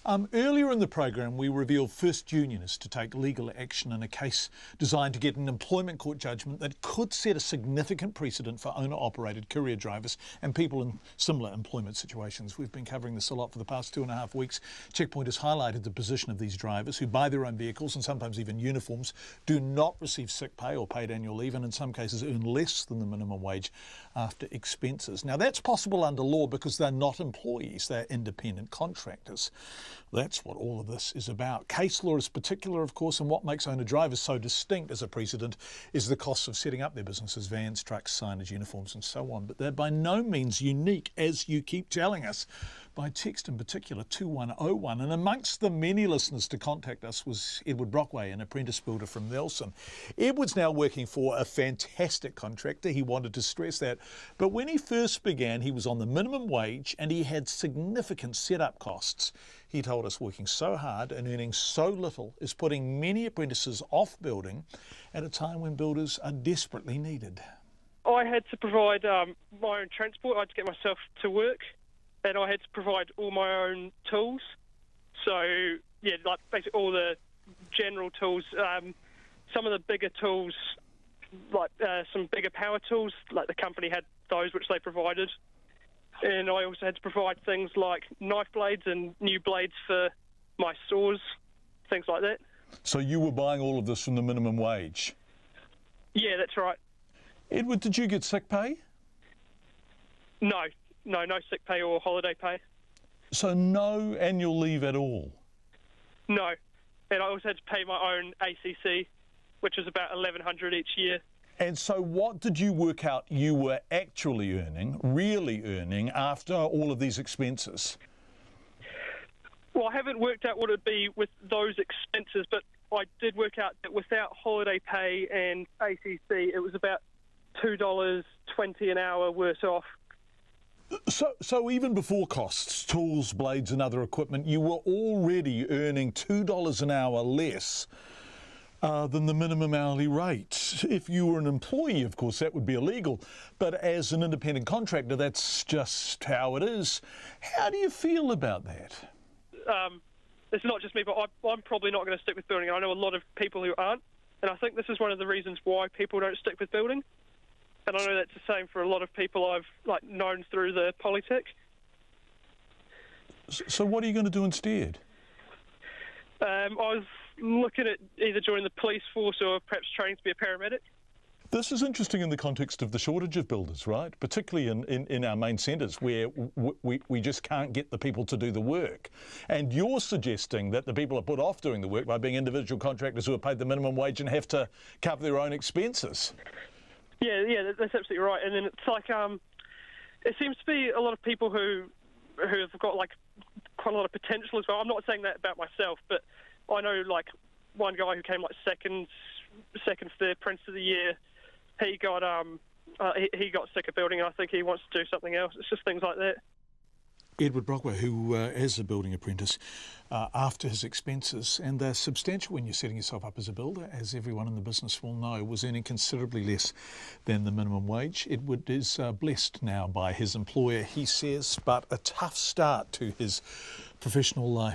Earlier in the program, we revealed First Union is to take legal action in a case designed to get an employment court judgment that could set a significant precedent for owner-operated courier drivers and people in similar employment situations. We've been covering this a lot for the past 2.5 weeks. Checkpoint has highlighted the position of these drivers who buy their own vehicles and sometimes even uniforms, do not receive sick pay or paid annual leave, and in some cases earn less than the minimum wage after expenses. Now, that's possible under law because they're not employees, they're independent contractors. That's what all of this is about. Case law is particular, of course, and what makes owner-drivers so distinct as a precedent is the costs of setting up their businesses, vans, trucks, signage, uniforms and so on. But they're by no means unique, as you keep telling us, by text in particular, 2101. And amongst the many listeners to contact us was Edward Brockway, an apprentice builder from Nelson. Edward's now working for a fantastic contractor. He wanted to stress that. But when he first began, he was on the minimum wage and he had significant setup costs. He told us working so hard and earning so little is putting many apprentices off building at a time when builders are desperately needed. I had to provide my own transport. I had to get myself to work, and I had to provide all my own tools. So, yeah, like basically all the general tools. Some of the bigger tools, like some bigger power tools, like the company had those which they provided. And I also had to provide things like knife blades and new blades for my saws, things like that. So you were buying all of this from the minimum wage? Yeah, that's right. Edward, did you get sick pay? No sick pay or holiday pay. So no annual leave at all? No. And I also had to pay my own ACC, which is about $1,100 each year. And so what did you work out you were actually earning, really earning, after all of these expenses? Well, I haven't worked out what it would be with those expenses, but I did work out that without holiday pay and ACC, it was about $2.20 an hour worse off. So even before costs, tools, blades and other equipment, you were already earning $2 an hour less than the minimum hourly rate. If you were an employee, of course, that would be illegal. But as an independent contractor, that's just how it is. How do you feel about that? It's not just me, but I'm probably not going to stick with building. I know a lot of people who aren't, and I think this is one of the reasons why people don't stick with building. And I know that's the same for a lot of people I've known through the politic. So what are you going to do instead? I was looking at either joining the police force or perhaps training to be a paramedic. This is interesting in the context of the shortage of builders, right? Particularly in our main centres where we just can't get the people to do the work. And you're suggesting that the people are put off doing the work by being individual contractors who are paid the minimum wage and have to cover their own expenses. Yeah, that's absolutely right. And then it's like, it seems to be a lot of people who have got like quite a lot of potential as well. I'm not saying that about myself, but I know like one guy who came like second for the apprentice of the year. He got sick of building, and I think he wants to do something else. It's just things like that. Edward Brockway, who as a building apprentice, after his expenses, and they're substantial when you're setting yourself up as a builder, as everyone in the business will know, was earning considerably less than the minimum wage. Edward is blessed now by his employer, he says, but a tough start to his professional life.